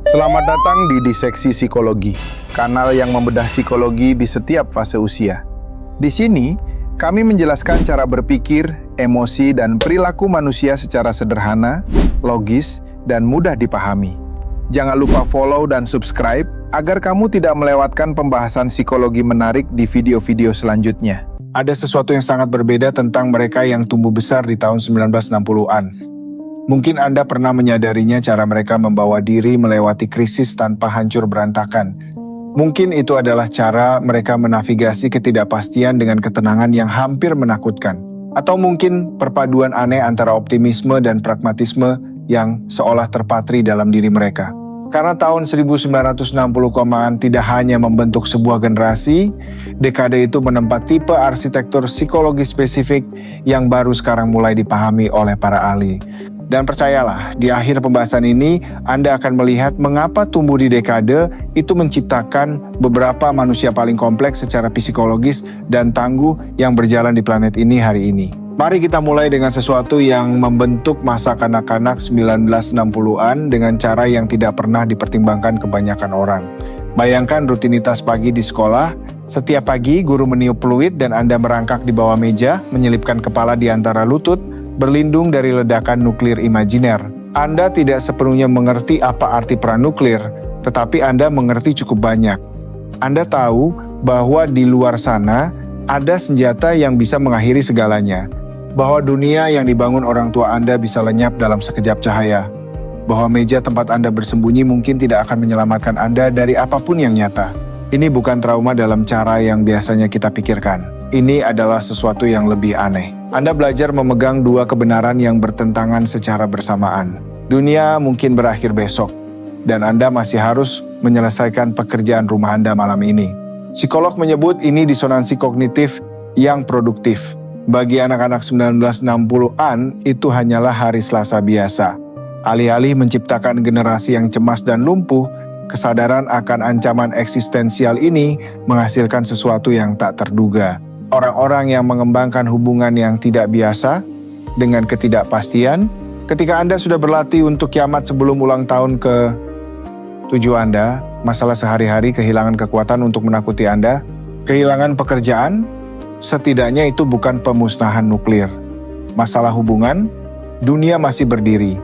Selamat datang di Diseksi Psikologi, kanal yang membedah psikologi di setiap fase usia. Di sini, kami menjelaskan cara berpikir, emosi, dan perilaku manusia secara sederhana, logis, dan mudah dipahami. Jangan lupa follow dan subscribe agar kamu tidak melewatkan pembahasan psikologi menarik di video-video selanjutnya. Ada sesuatu yang sangat berbeda tentang mereka yang tumbuh besar di tahun 1960-an. Mungkin Anda pernah menyadarinya cara mereka membawa diri melewati krisis tanpa hancur berantakan. Mungkin itu adalah cara mereka menavigasi ketidakpastian dengan ketenangan yang hampir menakutkan. Atau mungkin perpaduan aneh antara optimisme dan pragmatisme yang seolah terpatri dalam diri mereka. Karena tahun 1960-an tidak hanya membentuk sebuah generasi, dekade itu menempat tipe arsitektur psikologi spesifik yang baru sekarang mulai dipahami oleh para ahli. Dan percayalah, di akhir pembahasan ini, Anda akan melihat mengapa tumbuh di dekade itu menciptakan beberapa manusia paling kompleks secara psikologis dan tangguh yang berjalan di planet ini hari ini. Mari kita mulai dengan sesuatu yang membentuk masa kanak-kanak 1960-an dengan cara yang tidak pernah dipertimbangkan kebanyakan orang. Bayangkan rutinitas pagi di sekolah. Setiap pagi, guru meniup peluit dan Anda merangkak di bawah meja, menyelipkan kepala di antara lutut, berlindung dari ledakan nuklir imajiner. Anda tidak sepenuhnya mengerti apa arti perang nuklir, tetapi Anda mengerti cukup banyak. Anda tahu bahwa di luar sana ada senjata yang bisa mengakhiri segalanya. Bahwa dunia yang dibangun orang tua Anda bisa lenyap dalam sekejap cahaya. Bahwa meja tempat Anda bersembunyi mungkin tidak akan menyelamatkan Anda dari apapun yang nyata. Ini bukan trauma dalam cara yang biasanya kita pikirkan. Ini adalah sesuatu yang lebih aneh. Anda belajar memegang dua kebenaran yang bertentangan secara bersamaan. Dunia mungkin berakhir besok, dan Anda masih harus menyelesaikan pekerjaan rumah Anda malam ini. Psikolog menyebut ini disonansi kognitif yang produktif. Bagi anak-anak 1960-an, itu hanyalah hari Selasa biasa. Alih-alih menciptakan generasi yang cemas dan lumpuh, kesadaran akan ancaman eksistensial ini menghasilkan sesuatu yang tak terduga. Orang-orang yang mengembangkan hubungan yang tidak biasa dengan ketidakpastian. Ketika Anda sudah berlatih untuk kiamat sebelum ulang tahun ke-7 Anda, masalah sehari-hari kehilangan kekuatan untuk menakuti Anda, kehilangan pekerjaan, setidaknya itu bukan pemusnahan nuklir. Masalah hubungan, dunia masih berdiri.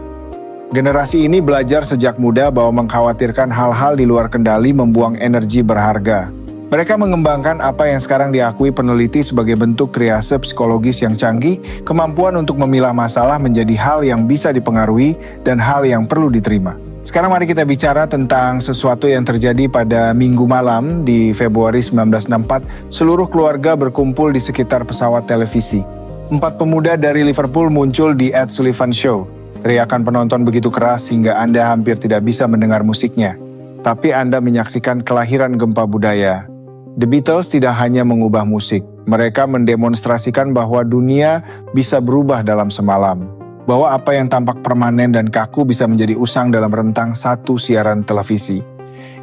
Generasi ini belajar sejak muda bahwa mengkhawatirkan hal-hal di luar kendali membuang energi berharga. Mereka mengembangkan apa yang sekarang diakui peneliti sebagai bentuk triase psikologis yang canggih, kemampuan untuk memilah masalah menjadi hal yang bisa dipengaruhi dan hal yang perlu diterima. Sekarang mari kita bicara tentang sesuatu yang terjadi pada Minggu malam di Februari 1964. Seluruh keluarga berkumpul di sekitar pesawat televisi. 4 pemuda dari Liverpool muncul di Ed Sullivan Show. Teriakan penonton begitu keras hingga Anda hampir tidak bisa mendengar musiknya. Tapi Anda menyaksikan kelahiran gempa budaya. The Beatles tidak hanya mengubah musik, mereka mendemonstrasikan bahwa dunia bisa berubah dalam semalam. Bahwa apa yang tampak permanen dan kaku bisa menjadi usang dalam rentang satu siaran televisi.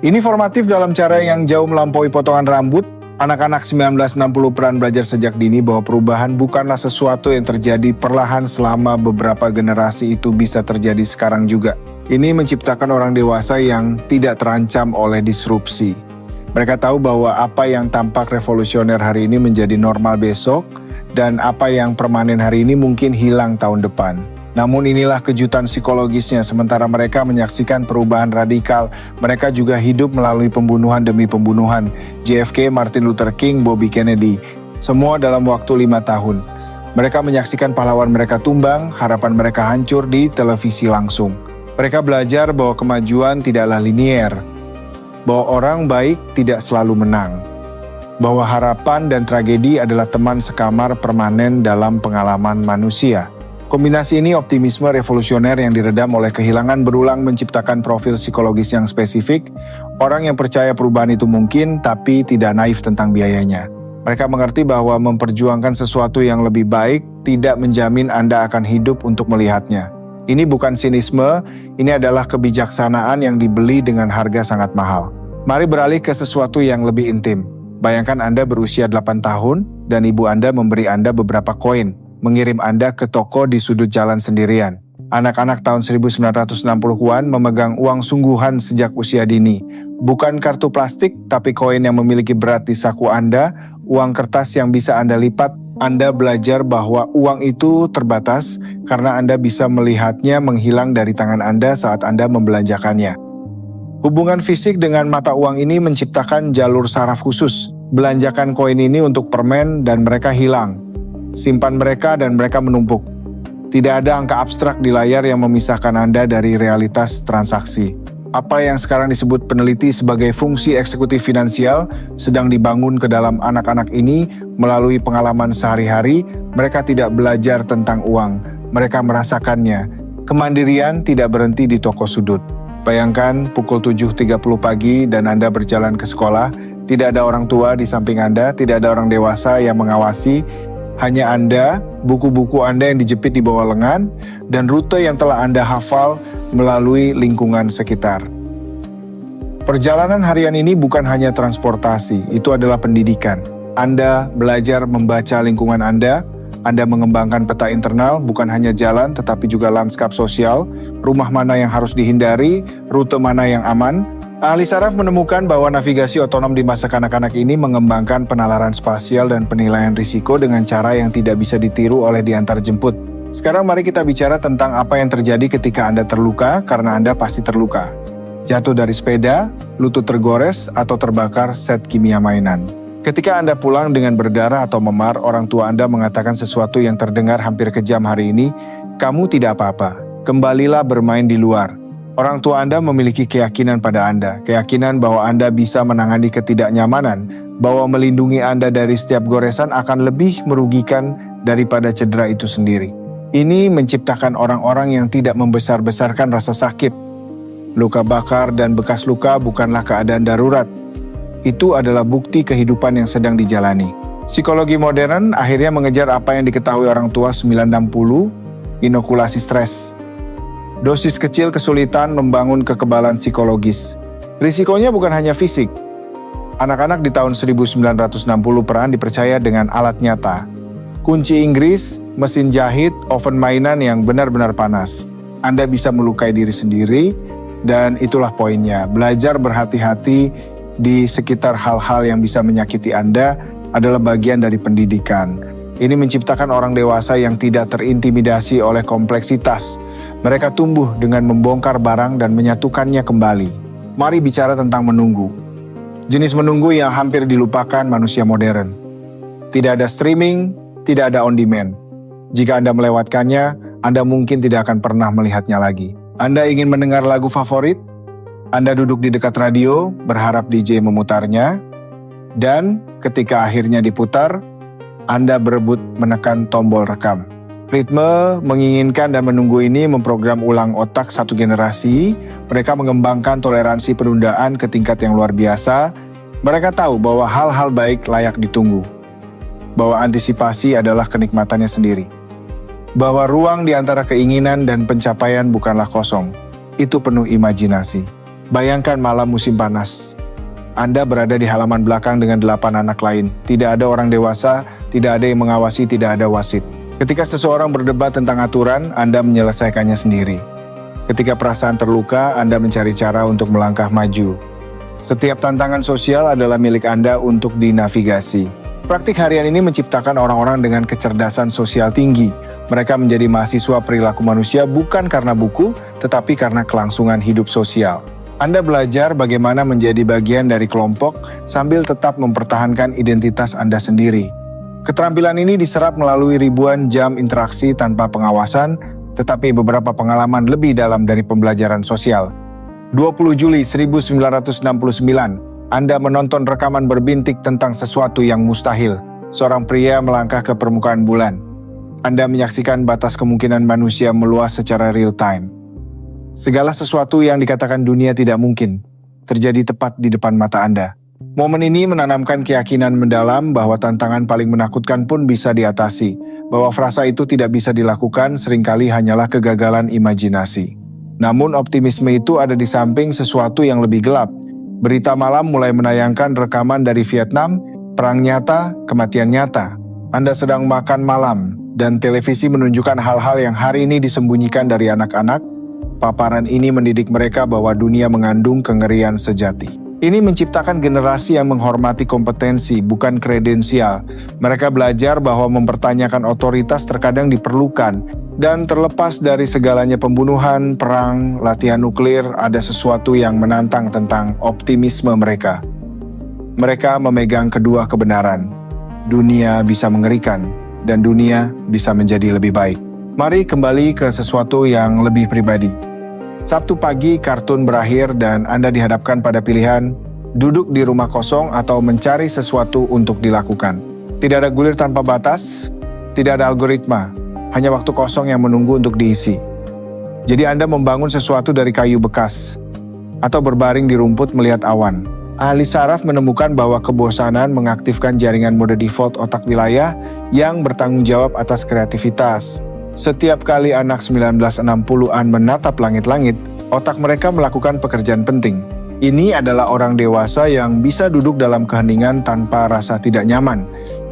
Ini formatif dalam cara yang jauh melampaui potongan rambut. Anak-anak 1960 belajar sejak dini bahwa perubahan bukanlah sesuatu yang terjadi perlahan selama beberapa generasi, itu bisa terjadi sekarang juga. Ini menciptakan orang dewasa yang tidak terancam oleh disrupsi. Mereka tahu bahwa apa yang tampak revolusioner hari ini menjadi normal besok, dan apa yang permanen hari ini mungkin hilang tahun depan. Namun inilah kejutan psikologisnya, sementara mereka menyaksikan perubahan radikal, mereka juga hidup melalui pembunuhan demi pembunuhan. JFK, Martin Luther King, Bobby Kennedy, semua dalam waktu 5 tahun. Mereka menyaksikan pahlawan mereka tumbang, harapan mereka hancur di televisi langsung. Mereka belajar bahwa kemajuan tidaklah linier, bahwa orang baik tidak selalu menang, bahwa harapan dan tragedi adalah teman sekamar permanen dalam pengalaman manusia. Kombinasi ini optimisme revolusioner yang diredam oleh kehilangan berulang menciptakan profil psikologis yang spesifik, orang yang percaya perubahan itu mungkin tapi tidak naif tentang biayanya. Mereka mengerti bahwa memperjuangkan sesuatu yang lebih baik tidak menjamin Anda akan hidup untuk melihatnya. Ini bukan sinisme, ini adalah kebijaksanaan yang dibeli dengan harga sangat mahal. Mari beralih ke sesuatu yang lebih intim. Bayangkan Anda berusia 8 tahun dan ibu Anda memberi Anda beberapa koin, mengirim Anda ke toko di sudut jalan sendirian. Anak-anak tahun 1960-an memegang uang sungguhan sejak usia dini. Bukan kartu plastik, tapi koin yang memiliki berat di saku Anda, uang kertas yang bisa Anda lipat. Anda belajar bahwa uang itu terbatas karena Anda bisa melihatnya menghilang dari tangan Anda saat Anda membelanjakannya. Hubungan fisik dengan mata uang ini menciptakan jalur saraf khusus. Belanjakan koin ini untuk permen dan mereka hilang. Simpan mereka dan mereka menumpuk. Tidak ada angka abstrak di layar yang memisahkan Anda dari realitas transaksi. Apa yang sekarang disebut peneliti sebagai fungsi eksekutif finansial sedang dibangun ke dalam anak-anak ini melalui pengalaman sehari-hari. Mereka tidak belajar tentang uang, mereka merasakannya. Kemandirian tidak berhenti di toko sudut. Bayangkan pukul 7.30 pagi dan Anda berjalan ke sekolah, tidak ada orang tua di samping Anda, tidak ada orang dewasa yang mengawasi, hanya Anda, buku-buku Anda yang dijepit di bawah lengan, dan rute yang telah Anda hafal melalui lingkungan sekitar. Perjalanan harian ini bukan hanya transportasi, itu adalah pendidikan. Anda belajar membaca lingkungan Anda mengembangkan peta internal, bukan hanya jalan, tetapi juga lanskap sosial, rumah mana yang harus dihindari, rute mana yang aman. Ahli saraf menemukan bahwa navigasi otonom di masa kanak-kanak ini mengembangkan penalaran spasial dan penilaian risiko dengan cara yang tidak bisa ditiru oleh diantarjemput. Sekarang mari kita bicara tentang apa yang terjadi ketika Anda terluka, karena Anda pasti terluka. Jatuh dari sepeda, lutut tergores, atau terbakar set kimia mainan. Ketika Anda pulang dengan berdarah atau memar, orang tua Anda mengatakan sesuatu yang terdengar hampir kejam hari ini, "Kamu tidak apa-apa, kembalilah bermain di luar." Orang tua Anda memiliki keyakinan pada Anda, keyakinan bahwa Anda bisa menangani ketidaknyamanan, bahwa melindungi Anda dari setiap goresan akan lebih merugikan daripada cedera itu sendiri. Ini menciptakan orang-orang yang tidak membesar-besarkan rasa sakit. Luka bakar dan bekas luka bukanlah keadaan darurat. Itu adalah bukti kehidupan yang sedang dijalani. Psikologi modern akhirnya mengejar apa yang diketahui orang tua 960, inokulasi stres. Dosis kecil kesulitan membangun kekebalan psikologis. Risikonya bukan hanya fisik. Anak-anak di tahun 1960 peran dipercaya dengan alat nyata. Kunci Inggris, mesin jahit, oven mainan yang benar-benar panas. Anda bisa melukai diri sendiri, dan itulah poinnya. Belajar berhati-hati di sekitar hal-hal yang bisa menyakiti Anda adalah bagian dari pendidikan. Ini menciptakan orang dewasa yang tidak terintimidasi oleh kompleksitas. Mereka tumbuh dengan membongkar barang dan menyatukannya kembali. Mari bicara tentang menunggu. Jenis menunggu yang hampir dilupakan manusia modern. Tidak ada streaming, tidak ada on demand. Jika Anda melewatkannya, Anda mungkin tidak akan pernah melihatnya lagi. Anda ingin mendengar lagu favorit? Anda duduk di dekat radio, berharap DJ memutarnya, dan ketika akhirnya diputar, Anda berebut menekan tombol rekam. Ritme, menginginkan dan menunggu ini memprogram ulang otak satu generasi. Mereka mengembangkan toleransi penundaan ke tingkat yang luar biasa. Mereka tahu bahwa hal-hal baik layak ditunggu. Bahwa antisipasi adalah kenikmatannya sendiri. Bahwa ruang di antara keinginan dan pencapaian bukanlah kosong. Itu penuh imajinasi. Bayangkan malam musim panas. Anda berada di halaman belakang dengan 8 anak lain. Tidak ada orang dewasa, tidak ada yang mengawasi, tidak ada wasit. Ketika seseorang berdebat tentang aturan, Anda menyelesaikannya sendiri. Ketika perasaan terluka, Anda mencari cara untuk melangkah maju. Setiap tantangan sosial adalah milik Anda untuk dinavigasi. Praktik harian ini menciptakan orang-orang dengan kecerdasan sosial tinggi. Mereka menjadi mahasiswa perilaku manusia bukan karena buku, tetapi karena kelangsungan hidup sosial. Anda belajar bagaimana menjadi bagian dari kelompok sambil tetap mempertahankan identitas Anda sendiri. Keterampilan ini diserap melalui ribuan jam interaksi tanpa pengawasan, tetapi beberapa pengalaman lebih dalam dari pembelajaran sosial. 20 Juli 1969, Anda menonton rekaman berbintik tentang sesuatu yang mustahil. Seorang pria melangkah ke permukaan bulan. Anda menyaksikan batas kemungkinan manusia meluas secara real time. Segala sesuatu yang dikatakan dunia tidak mungkin terjadi tepat di depan mata Anda. Momen ini menanamkan keyakinan mendalam bahwa tantangan paling menakutkan pun bisa diatasi, bahwa frasa itu tidak bisa dilakukan seringkali hanyalah kegagalan imajinasi. Namun optimisme itu ada di samping sesuatu yang lebih gelap. Berita malam mulai menayangkan rekaman dari Vietnam, perang nyata, kematian nyata. Anda sedang makan malam, dan televisi menunjukkan hal-hal yang hari ini disembunyikan dari anak-anak, paparan ini mendidik mereka bahwa dunia mengandung kengerian sejati. Ini menciptakan generasi yang menghormati kompetensi, bukan kredensial. Mereka belajar bahwa mempertanyakan otoritas terkadang diperlukan, dan terlepas dari segalanya pembunuhan, perang, latihan nuklir, ada sesuatu yang menantang tentang optimisme mereka. Mereka memegang kedua kebenaran. Dunia bisa mengerikan, dan dunia bisa menjadi lebih baik. Mari kembali ke sesuatu yang lebih pribadi. Sabtu pagi kartun berakhir dan Anda dihadapkan pada pilihan duduk di rumah kosong atau mencari sesuatu untuk dilakukan. Tidak ada gulir tanpa batas, tidak ada algoritma, hanya waktu kosong yang menunggu untuk diisi. Jadi Anda membangun sesuatu dari kayu bekas atau berbaring di rumput melihat awan. Ahli saraf menemukan bahwa kebosanan mengaktifkan jaringan mode default otak wilayah yang bertanggung jawab atas kreativitas. Setiap kali anak 1960-an menatap langit-langit, otak mereka melakukan pekerjaan penting. Ini adalah orang dewasa yang bisa duduk dalam keheningan tanpa rasa tidak nyaman.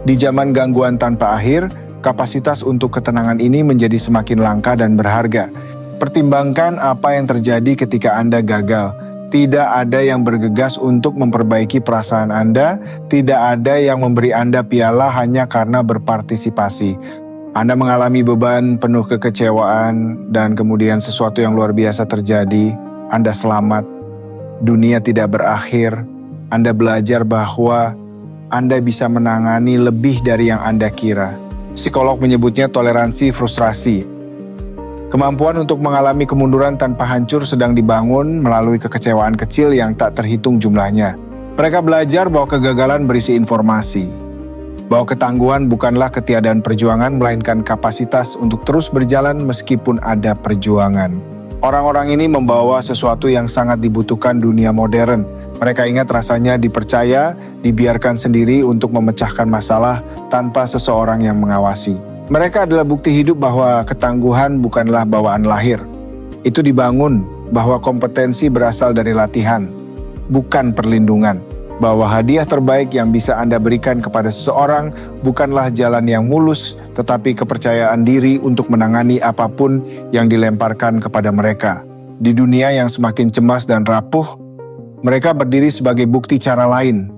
Di zaman gangguan tanpa akhir, kapasitas untuk ketenangan ini menjadi semakin langka dan berharga. Pertimbangkan apa yang terjadi ketika Anda gagal. Tidak ada yang bergegas untuk memperbaiki perasaan Anda, tidak ada yang memberi Anda piala hanya karena berpartisipasi. Anda mengalami beban penuh kekecewaan dan kemudian sesuatu yang luar biasa terjadi. Anda selamat. Dunia tidak berakhir. Anda belajar bahwa Anda bisa menangani lebih dari yang Anda kira. Psikolog menyebutnya toleransi frustrasi. Kemampuan untuk mengalami kemunduran tanpa hancur sedang dibangun melalui kekecewaan kecil yang tak terhitung jumlahnya. Mereka belajar bahwa kegagalan berisi informasi. Bahwa ketangguhan bukanlah ketiadaan perjuangan, melainkan kapasitas untuk terus berjalan meskipun ada perjuangan. Orang-orang ini membawa sesuatu yang sangat dibutuhkan dunia modern. Mereka ingat rasanya dipercaya, dibiarkan sendiri untuk memecahkan masalah tanpa seseorang yang mengawasi. Mereka adalah bukti hidup bahwa ketangguhan bukanlah bawaan lahir. Itu dibangun bahwa kompetensi berasal dari latihan, bukan perlindungan. Bahwa hadiah terbaik yang bisa Anda berikan kepada seseorang bukanlah jalan yang mulus, tetapi kepercayaan diri untuk menangani apapun yang dilemparkan kepada mereka. Di dunia yang semakin cemas dan rapuh, mereka berdiri sebagai bukti cara lain.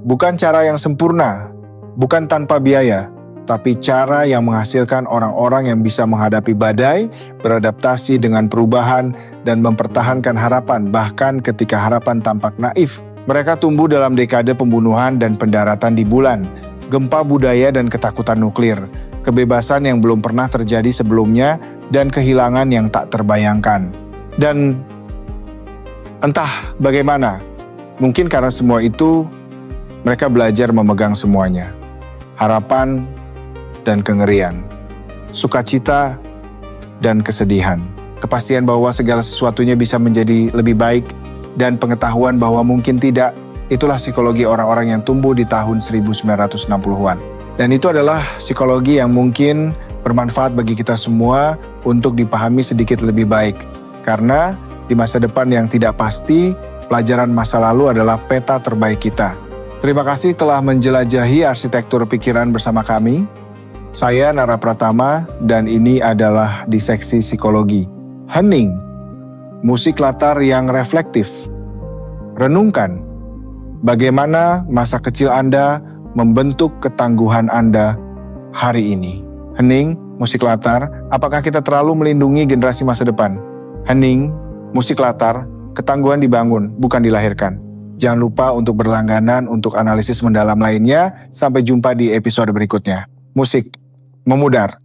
Bukan cara yang sempurna, bukan tanpa biaya, tapi cara yang menghasilkan orang-orang yang bisa menghadapi badai, beradaptasi dengan perubahan, dan mempertahankan harapan bahkan ketika harapan tampak naif. Mereka tumbuh dalam dekade pembunuhan dan pendaratan di bulan, gempa budaya dan ketakutan nuklir, kebebasan yang belum pernah terjadi sebelumnya, dan kehilangan yang tak terbayangkan. Dan entah bagaimana, mungkin karena semua itu, mereka belajar memegang semuanya. Harapan dan kengerian, sukacita dan kesedihan, kepastian bahwa segala sesuatunya bisa menjadi lebih baik, dan pengetahuan bahwa mungkin tidak. Itulah psikologi orang-orang yang tumbuh di tahun 1960-an. Dan itu adalah psikologi yang mungkin bermanfaat bagi kita semua untuk dipahami sedikit lebih baik. Karena di masa depan yang tidak pasti, pelajaran masa lalu adalah peta terbaik kita. Terima kasih telah menjelajahi arsitektur pikiran bersama kami. Saya Nara Pratama dan ini adalah Diseksi Psikologi. Hening. Musik latar yang reflektif. Renungkan bagaimana masa kecil Anda membentuk ketangguhan Anda hari ini. Hening, musik latar, apakah kita terlalu melindungi generasi masa depan? Hening, musik latar, ketangguhan dibangun, bukan dilahirkan. Jangan lupa untuk berlangganan untuk analisis mendalam lainnya. Sampai jumpa di episode berikutnya. Musik memudar.